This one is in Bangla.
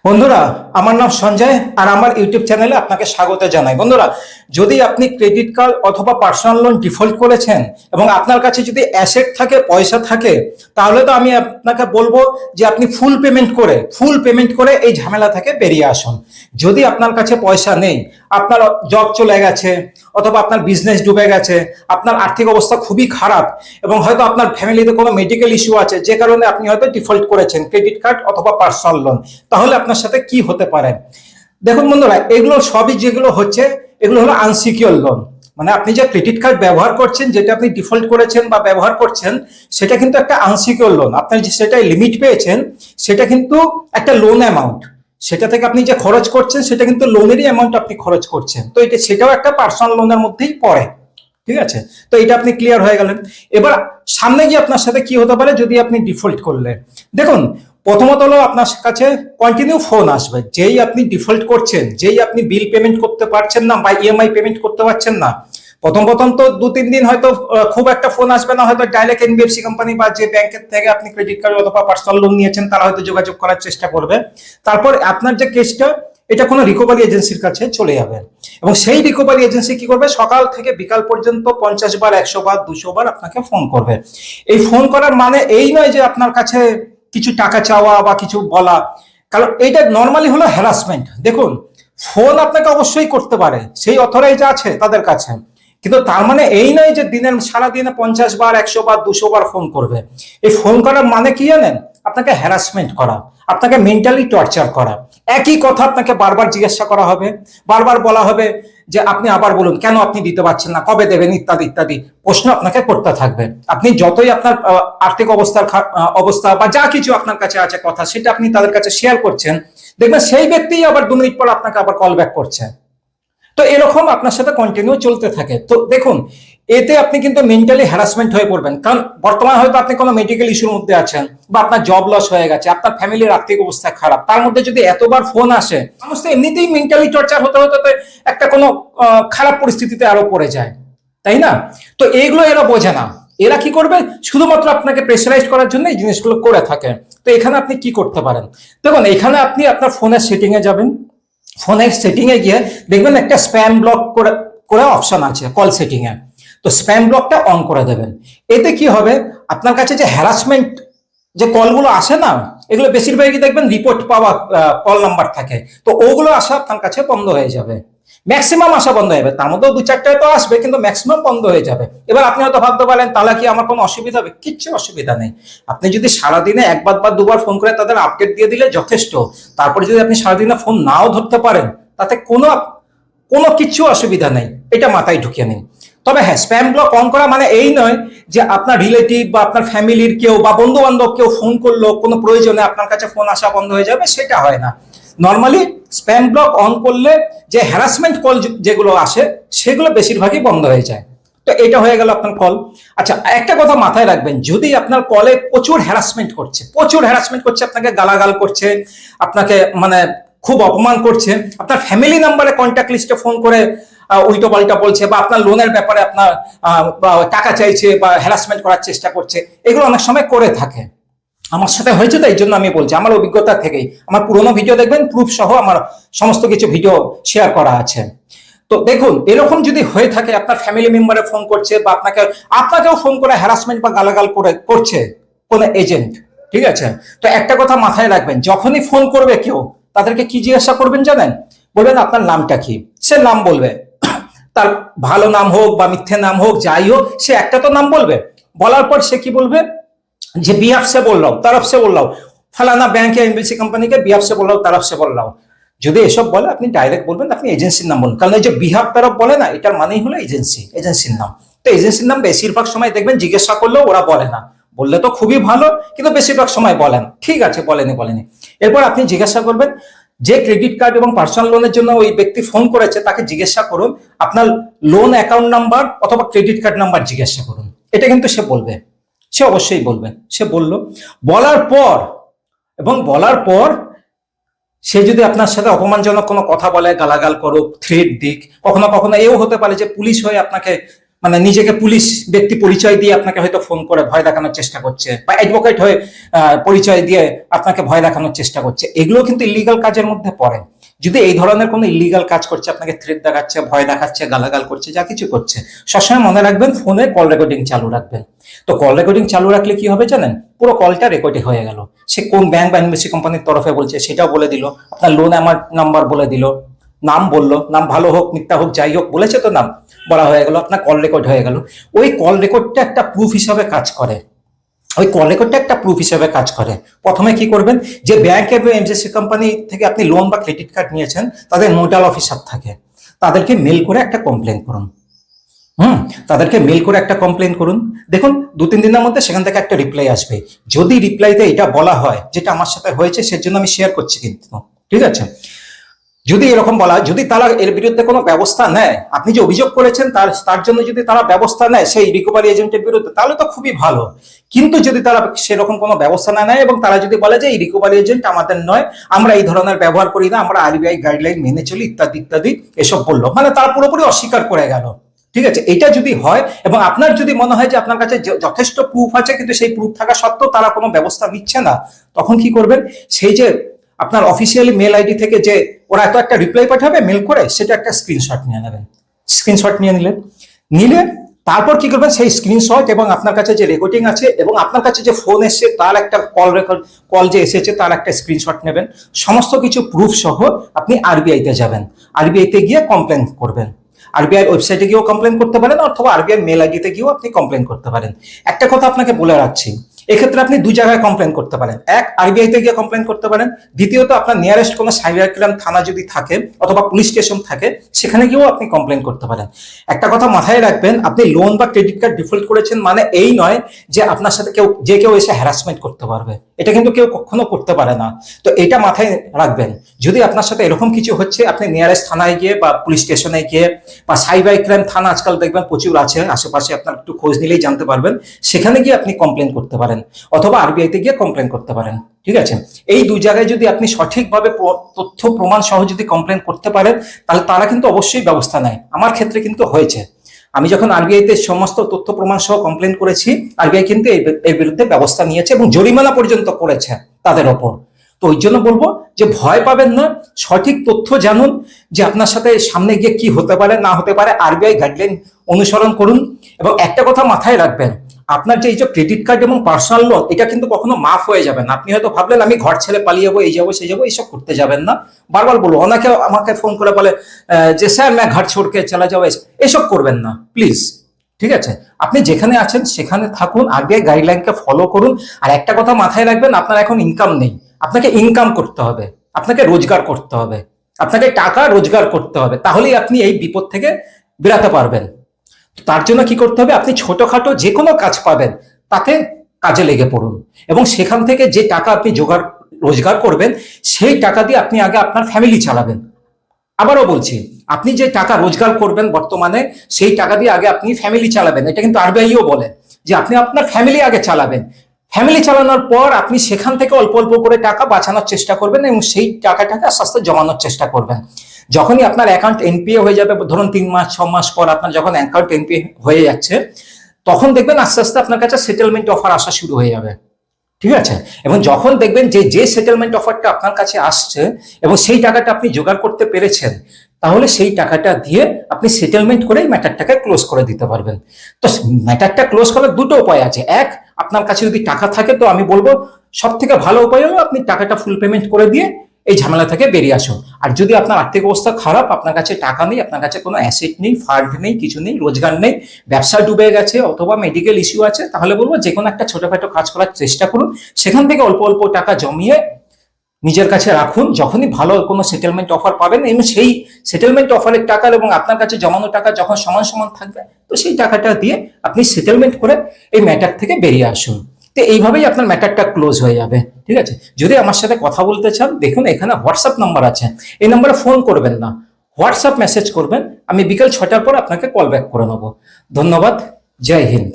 বন্ধুরা, আমার নাম সঞ্জয় আর আমার ইউটিউব চ্যানেলে আপনাকে স্বাগত জানাই। বন্ধুরা, যদি আপনি ক্রেডিট কার্ড অথবা পার্সোনাল লোন ডিফল্ট করেছেন এবং আপনার কাছে যদি অ্যাসেট থাকে, পয়সা থাকে, তাহলে তো আমি আপনাকে বলবো যে আপনি ফুল পেমেন্ট করে এই ঝামেলা থেকে বেরিয়ে আসুন। যদি আপনার কাছে পয়সা নেই, আপনার জব চলে গেছে অথবা আপনার বিজনেস ডুবে গেছে, আপনার আর্থিক অবস্থা খুবই খারাপ এবং হয়তো আপনার ফ্যামিলিতে কোনো মেডিকেল ইস্যু আছে যে কারণে আপনি হয়তো ডিফল্ট করেছেন ক্রেডিট কার্ড অথবা পার্সোনাল লোন, তাহলে আপনার সাথে কি হতে পারে? দেখুন বন্ধুরা, এগুলো সবই যেগুলো হচ্ছে এগুলো হলো আনসিকিউর লোন। মানে আপনি যে ক্রেডিট কার্ড ব্যবহার করছেন, যেটা আপনি ডিফল্ট করেছেন বা ব্যবহার করছেন, সেটা কিন্তু একটা আনসিকিউর লোন। আপনার যে সেটাই লিমিট পেয়েছেন, সেটা কিন্তু একটা লোন অ্যামাউন্ট। সেটা থেকে আপনি যে খরচ করছেন সেটা কিন্তু লোনেরই অ্যামাউন্ট আপনি খরচ করছেন, তো এটা সেটাও একটা পার্সোনাল লোনের মধ্যেই পড়ে। ঠিক আছে, তো এটা আপনি ক্লিয়ার হয়ে গেলেন। এবার সামনে গিয়ে আপনার সাথে কি হতে পারে যদি আপনি ডিফল্ট করলে? দেখুন, প্রথমত হলো আপনার কাছে কন্টিনিউ ফোন আসবে। যেই আপনি ডিফল্ট করছেন, যেই আপনি বিল পেমেন্ট করতে পারছেন না বা ইএমআই পেমেন্ট করতে পারছেন না, প্রথম প্রথম তো 2-3 দিন হয়তো খুব একটা ফোন আসবে না, হয়তো ডাইরেক্ট এনবিএফসি কোম্পানি বা যে ব্যাংকের থেকে আপনি ক্রেডিট কার্ড অথবা পার্সোনাল লোন নিয়েছেন তারা হয়তো যোগাযোগ করার চেষ্টা করবে। তারপর আপনার যে কেসটা, এটা কোনো রিকভারি এজেন্সির কাছে চলে যাবে এবং সেই রিকভারি এজেন্সি কি করবে, সকাল থেকে বিকাল পর্যন্ত 50 বার, 100 বার, 200 বার আপনাকে ফোন করবে। এই ফোন করার মানে এই নয় যে আপনার কাছে কিছু টাকা চাওয়া বা কিছু বলা, কারণ এইটা নর্মালি হলো হ্যারাসমেন্ট। দেখুন, ফোন আপনাকে অবশ্যই করতে পারে, সেই অথরাইজ আছে তাদের কাছে, কিন্তু তার মানে এই নয় যে সারাদিনে 50 বার, 100 বার, 200 বার ফোন করবে। এই ফোন করার মানে কি জানেন? আপনাকে হ্যারাসমেন্ট করা, আপনাকে মেন্টালি টর্চার করা। একই কথা আপনাকে বারবার জিজ্ঞাসা করা হবে, বারবার বলা হবে যে আপনি আবার বলুন, কেন আপনি দিতে পারছেন না, কবে দেবেন, ইত্যাদি ইত্যাদি প্রশ্ন আপনাকে করতে থাকবে। আপনি যতই আপনার আর্থিক অবস্থা বা যা কিছু আপনার কাছে আছে কথা, সেটা আপনি তাদের কাছে শেয়ার করছেন, দেখবেন সেই ব্যক্তি আবার 2 মিনিট পর আপনাকে আবার কল ব্যাক করছে। তো এরকম আপনার সাথে কন্টিনিউ চলতে থাকে। তো দেখুন, এতে আপনি কিন্তু মেন্টালি হ্যারাসমেন্ট হয়ে পড়বেন, কারণ বর্তমানে হয়তো আপনি কোনো মেডিকেল ইস্যুর মধ্যে আছেন বা আপনার জব লস হয়ে গেছে, আপনার ফ্যামিলির আর্থিক অবস্থা খারাপ, তার মধ্যে যদি এতবার ফোন আসে, মানুষ তো এমনিতেই মেন্টালি টর্চার হতে হতে একটা কোনো খারাপ পরিস্থিতিতে আরো পড়ে যায়, তাই না? তো এইগুলো এরা বোঝে না। এরা কি করবে, শুধুমাত্র আপনাকে প্রেসারাইজ করার জন্য এই জিনিসগুলো করে থাকে। তো এখানে আপনি কি করতে পারেন? দেখুন, এখানে আপনি আপনার ফোনের সেটিং এ যাবেন। ফোনের সেটিং এ গিয়ে দেখবেন একটা স্প্যাম ব্লক করে অপশন আছে কল সেটিং এ। তো স্প্যাম ব্লকটা অন করে দেবেন। এতে কি হবে, আপনার কাছে যে হ্যারাসমেন্ট যে কলগুলো আসে না, এগুলো বেশিরভাগই দেখবেন রিপোর্ট পাওয়া কল নাম্বার থাকে, তো ওগুলো আসা আপনার কাছে বন্ধ হয়ে যাবে। ম্যাক্সিমাম আসা বন্ধ হয়ে যাবে, তার মধ্যেও 2-4টা তো আসবে, কিন্তু ম্যাক্সিমাম বন্ধ হয়ে যাবে। এবার আপনি হয়তো ভাবতে পারেন, তাহলে কি আমার কোনো অসুবিধা হবে? কিচ্ছু অসুবিধা নেই। আপনি যদি সারাদিনে একবার বা দুবার ফোন করে তাদের আপডেট দিয়ে দিলে যথেষ্ট। তারপরে যদি আপনি সারাদিনে ফোন নাও ধরতে পারেন, তাতে কোনো কোনো কিচ্ছু অসুবিধা নেই, এটা মাথায় ঢুকিয়ে নিন। তবে হ্যাঁ, স্প্যাম ব্লক অন করা মানে এই নয় যে আপনার রিলেটিভ বা আপনার ফ্যামিলির কেউ বা বন্ধু বান্ধব কেউ ফোন করলো কোনো প্রয়োজনে আপনার কাছে ফোন আসা বন্ধ হয়ে যাবে, সেটা হয় না। নর্মালি স্প্যাম ব্লক অন করলে যে হ্যারাসমেন্ট কল যেগুলো আসে, সেগুলো বেশিরভাগই বন্ধ হয়ে যায়। তো এটা হয়ে গেল আপনার কল। আচ্ছা, একটা কথা মাথায় রাখবেন, যদি আপনার কলে প্রচুর হ্যারাসমেন্ট করছে, আপনাকে গালাগাল করছে, আপনাকে মানে খুব অপমান করছে, আপনার ফ্যামিলি নাম্বারে কন্ট্যাক্ট লিস্টে ফোন করে উল্টো পাল্টা বলছে, বা আপনার লোনের ব্যাপারে আপনার টাকা চাইছে বা হ্যারাসমেন্ট করার চেষ্টা করছে, এগুলো অনেক সময় করে থাকে। আমার সাথে হয়েছে, তো এই জন্য আমি বলছি, আমার অভিজ্ঞতা থেকেই। আমার পুরোনো ভিডিও দেখবেন, প্রুফ সহ আমার সমস্ত কিছু ভিডিও শেয়ার করা আছে। তো দেখুন, এরকম যদি হয়ে থাকে, আপনার ফ্যামিলি মেম্বারে ফোন করছে বা আপনাকেও ফোন করে হ্যারাসমেন্ট বা গালাগাল করছে কোন এজেন্ট, ঠিক আছে? তো একটা কথা মাথায় রাখবেন, যখনই ফোন করবে কেউ, তাদেরকে কি জিজ্ঞাসা করবেন জানেন? বলবেন আপনার নামটা কি। সে নাম বলবে, তার ভালো নাম হোক বা মিথ্যে নাম হোক, যাই হোক, সে একটা তো নাম বলবে। বলার পর সে কি বলবে, যে বিহাফ से बोल रहा हूं, तरफ से बोल रहा हूं, फलाना बैंक या एनबीसी कंपनी के बिहाफ से बोल रहा हूं, तरफ से बोल रहा हूं। যদি এসব বলে, আপনি ডাইরেক্ট বলবেন আপনি এজেন্সির নাম বলুন, কারণ এই যে বিহাফ তরফ বলে না, এটার মানেই হলো এজেন্সির নাম। তো এজেন্সির নাম বেশিরভাগ সময় দেখবেন জিজ্ঞাসা করলেও ওরা বলে না। বললে তো খুবই ভালো, কিন্তু বেশিরভাগ সময় বলেন, ঠিক আছে বলেনি। এরপর আপনি জিজ্ঞাসা করবেন, যে ক্রেডিট কার্ড এবং পার্সোনাল লোনের জন্য ওই ব্যক্তি ফোন করেছে, তাকে জিজ্ঞাসা করুন আপনার লোন অ্যাকাউন্ট নাম্বার অথবা ক্রেডিট কার্ড নাম্বার জিজ্ঞাসা করুন। এটা কিন্তু সে বলবে, সে অবশ্যই বলবে। সে বলল, বলার পর সে যদি আপনার সাথে অপমানজনক কোনো কথা বলে, গালাগাল করুক, থ্রেট দিক, কখনো কখনো এও হতে পারে যে পুলিশ হয়ে আপনাকে মানে নিজেকে পুলিশ ব্যক্তি পরিচয় দিয়ে আপনাকে হয়তো ফোন করে ভয় দেখানোর চেষ্টা করছে, বা অ্যাডভোকেট হয়ে পরিচয় দিয়ে আপনাকে ভয় দেখানোর চেষ্টা করছে, এগুলো কিন্তু ইলিগাল কাজের মধ্যে পড়ে। যদি এই ধরনের কোনো ইলিগাল কাজ করছে, আপনাকে থ্রেট দেখাচ্ছে, ভয় দেখাচ্ছে, গালাগাল করছে, যা কিছু করছে, সবসময় মনে রাখবেন ফোনে কল রেকর্ডিং চালু রাখবেন। তো কল রেকর্ডিং চালু রাখলে কি হবে জানেন, পুরো কলটা রেকর্ডিং হয়ে গেল। সে কোন ব্যাংক বা ইনভেস্টমেন্ট কোম্পানির তরফে বলছে সেটাও বলে দিল, আপনার লোন অ্যামাউন্ট নাম্বার বলে দিল, নাম বললো, নাম ভালো হোক মিথ্যা হোক যাই হোক বলেছে তো নাম বলা হয়ে গেল, আপনার কল রেকর্ড হয়ে গেল। ওই কল রেকর্ডটা একটা প্রুফ হিসাবে কাজ করে। ওই কল রেকর্ডটা একটা প্রুফ হিসাবে কাজ করে। প্রথমে কি করবেন, যে ব্যাংক এবং এমসিসি কোম্পানি থেকে আপনি লোন বা ক্রেডিট কার্ড নিয়েছেন, তাদের নোডাল অফিসার থাকে, তাদেরকে মেল করে একটা কমপ্লেন করুন। তাদেরকে মেল করে একটা কমপ্লেন করুন। দেখুন 2-3 দিনের মধ্যে সেখান থেকে একটা রিপ্লাই আসবে। যদি রিপ্লাইতে এটা বলা হয় যেটা আমার সাথে হয়েছে, সেজন্য আমি শেয়ার করছি কিন্তু, ঠিক আছে? যদি এরকম বলা, যদি তারা এর বিরুদ্ধে কোনো ব্যবস্থা নেয়, আপনি যে অভিযোগ করেছেন তার জন্য যদি তারা ব্যবস্থা নেয় সেই রিকভারি এজেন্টের বিরুদ্ধে, তাহলে তো খুবই ভালো। কিন্তু যদি তারা সেরকম কোনো ব্যবস্থা না নেয় এবং তারা যদি বলে যে এই রিকভারি এজেন্ট আমাদের নয়, আমরা এই ধরনের ব্যবহার করি না, আমরা আরবিআই গাইডলাইন মেনে চলি, ইত্যাদি ইত্যাদি, এসব বললো, মানে তারা পুরোপুরি অস্বীকার করে গেল। ঠিক আছে, এটা যদি হয় এবং আপনার যদি মনে হয় যে আপনার কাছে যথেষ্ট প্রুফ আছে, কিন্তু সেই প্রুফ থাকা সত্ত্বেও তারা কোনো ব্যবস্থা নিচ্ছে না, তখন কি করবেন, সেই যে আপনার অফিসিয়ালি মেল আইডি থেকে যে ওরা এত একটা রিপ্লাই পাঠাবে মেল করে, সেটা একটা স্ক্রিনশট নিয়ে নেবেন। স্ক্রিনশট নিয়ে নিলে তারপর কি করবেন, সেই স্ক্রিনশট এবং আপনার কাছে যে রেকর্ডিং আছে এবং আপনার কাছে যে ফোন এসছে তার একটা কল যে এসেছে তার একটা স্ক্রিনশট নেবেন। সমস্ত কিছু প্রুফ সহ আপনি আরবিআইতে যাবেন। আরবিআইতে গিয়ে কমপ্লেন করবেন। আরবিআই ওয়েবসাইটে গিয়েও কমপ্লেন করতে পারেন, অথবা আরবিআই মেল আইডিতে গিয়েও আপনি কমপ্লেন করতে পারেন। একটা কথা আপনাকে বলে রাখছি, এক্ষেত্রে আপনি 2 জায়গায় কমপ্লেন করতে পারেন। এক, আরবিআইতে গিয়ে কমপ্লেন করতে পারেন। দ্বিতীয়ত, আপনার নিয়ারেস্ট কোনো সাইবার ক্রাইম থানা যদি থাকে অথবা পুলিশ স্টেশন থাকে, সেখানে গিয়েও আপনি কমপ্লেন করতে পারেন। একটা কথা মাথায় রাখবেন, আপনি লোন বা ক্রেডিট কার্ড ডিফল্ট করেছেন মানে এই নয় যে আপনার সাথে কেউ এসে হ্যারাসমেন্ট করতে পারবে। এটা কিন্তু কেউ কখনো করতে পারে না। তো এটা মাথায় রাখবেন। যদি আপনার সাথে এরকম কিছু হচ্ছে, আপনি নিয়ারেস্ট থানায় গিয়ে বা পুলিশ স্টেশনে গিয়ে বা সাইবার ক্রাইম থানা আজকাল দেখবেন প্রচুর আছে আশেপাশে, আপনার একটু খোঁজ নিলেই জানতে পারবেন, সেখানে গিয়ে আপনি কমপ্লেন করতে পারেন, অথবা আরবিআইতে গিয়ে কমপ্লেন করতে পারেন। ঠিক আছে, এই 2 জায়গায় যদি আপনি সঠিকভাবে তথ্য প্রমাণ সহ যদি কমপ্লেন করতে পারেন, তাহলে তারা কিন্তু অবশ্যই ব্যবস্থা নেয়। আমার ক্ষেত্রে কিন্তু হয়েছে। আমি যখন আরবিআইতে সমস্ত তথ্য প্রমাণ সহ কমপ্লেন করেছি, আরবিআই কিন্তু এর বিরুদ্ধে ব্যবস্থা নিয়েছে এবং জরিমানা পর্যন্ত করেছে তাদের ওপর। তো ওই জন্য বলবো যে ভয় পাবেন না, সঠিক তথ্য জানুন যে আপনার সাথে সামনে গিয়ে কি হতে পারে না হতে পারে। আরবিআই গাইডলাইন অনুসরণ করুন। এবং একটা কথা মাথায় রাখবেন, আপনার যে এই যে ক্রেডিট কার্ড এবং পার্সোনাল লোন, এটা কিন্তু কখনো মাফ হয়ে যাবে না। আপনি হয়তো ভাবলেন আমি ঘর ছেড়ে পালিয়ে যাবো, এই যাবো সেই যাবো, এইসব করতে যাবেন না। বারবার বলবো, অনেকে আমাকে ফোন করে বলে যে স্যার मैं घर छोड़ के चला जाओ, এসব করবেন না প্লিজ। ঠিক আছে, আপনি যেখানে আছেন সেখানে থাকুন, আরবিআই গাইডলাইনকে ফলো করুন। আর একটা কথা মাথায় রাখবেন, আপনার এখন ইনকাম নেই, আপনাকে ইনকাম করতে হবে, আপনাকে রোজগার করতে হবে, আপনাকে টাকা রোজগার করতে হবে, তাহলেই আপনি এই বিপদ থেকে বেরাতে পারবেন। তার জন্য কি করতে হবে, আপনি ছোটখাটো যে কোনো কাজ পাবেন তাতে কাজে লেগে পড়ুন, এবং সেখান থেকে যে টাকা আপনি রোজগার করবেন, সেই টাকা দিয়ে আপনি আগে আপনার ফ্যামিলি চালাবেন। আবারও বলছি, আপনি যে টাকা রোজগার করবেন বর্তমানে, সেই টাকা দিয়ে আগে আপনি ফ্যামিলি চালাবেন। এটা কিন্তু আরবিআইও বলে যে আপনি আপনার ফ্যামিলি আগে চালাবেন। ফ্যামিলি চালানোর পর আপনি সেখান থেকে অল্প অল্প করে টাকা বাঁচানোর চেষ্টা করবেন এবং সেই টাকাটাকে আস্তে আস্তে জমানোর চেষ্টা করবেন। যখনই আপনার অ্যাকাউন্ট এনপিএ হয়ে যাবে, ধরুন 3 মাস 6 মাস পর আপনার যখন অ্যাকাউন্ট এনপিএ হয়ে যাচ্ছে, তখন দেখবেন আস্তে আস্তে আপনার কাছে সেটেলমেন্ট অফার আসা শুরু হয়ে যাবে। ঠিক আছে, এবং যখন দেখবেন যে সেটেলমেন্ট অফারটা আপনার কাছে আসছে এবং সেই টাকাটা আপনি জোগাড় করতে পেরেছেন, তাহলে সেই টাকাটা দিয়ে আপনি সেটেলমেন্ট করে ম্যাটারটাকে ক্লোজ করে দিতে পারবেন। তো ম্যাটারটা ক্লোজ করার 2টো উপায় আছে। এক, আপনার কাছে যদি টাকা থাকে, তো আমি বলবো সব থেকে ভালো উপায় হলো আপনি টাকাটা ফুল পেমেন্ট করে দিয়ে এই ঝামেলা থেকে বেরিয়ে আসুন। আর যদি আপনার আর্থিক অবস্থা খারাপ, আপনার কাছে টাকা নেই, আপনার কাছে কোনো অ্যাসেট নেই, ফান্ড নেই, কিছু নেই, রোজগার নেই, ব্যবসা ডুবে গেছে অথবা মেডিকেল ইস্যু আছে, তাহলে বলবো যে কোনো একটা ছোটখাটো কাজ করার চেষ্টা করুন। সেখান থেকে অল্প অল্প টাকা জমিয়ে নিজের কাছে রাখুন। যখনই ভালো কোনো সেটেলমেন্ট অফার পাবেন এবং সেই সেটেলমেন্ট অফারের টাকা এবং আপনার কাছে জমানো টাকা যখন সমান সমান থাকবে, তো সেই টাকাটা দিয়ে আপনি সেটেলমেন্ট করে এই ম্যাটার থেকে বেরিয়ে আসুন। তো এইভাবেই আপনার ম্যাটারটা ক্লোজ হয়ে যাবে। ঠিক আছে, যদি আমার সাথে কথা বলতে চান, দেখুন এখানে হোয়াটসঅ্যাপ নাম্বার আছে, এই নাম্বারে ফোন করবেন না, হোয়াটসঅ্যাপ মেসেজ করবেন। আমি বিকেল 6টার পর আপনাকে কল ব্যাক করে নেবো। ধন্যবাদ, জয় হিন্দ।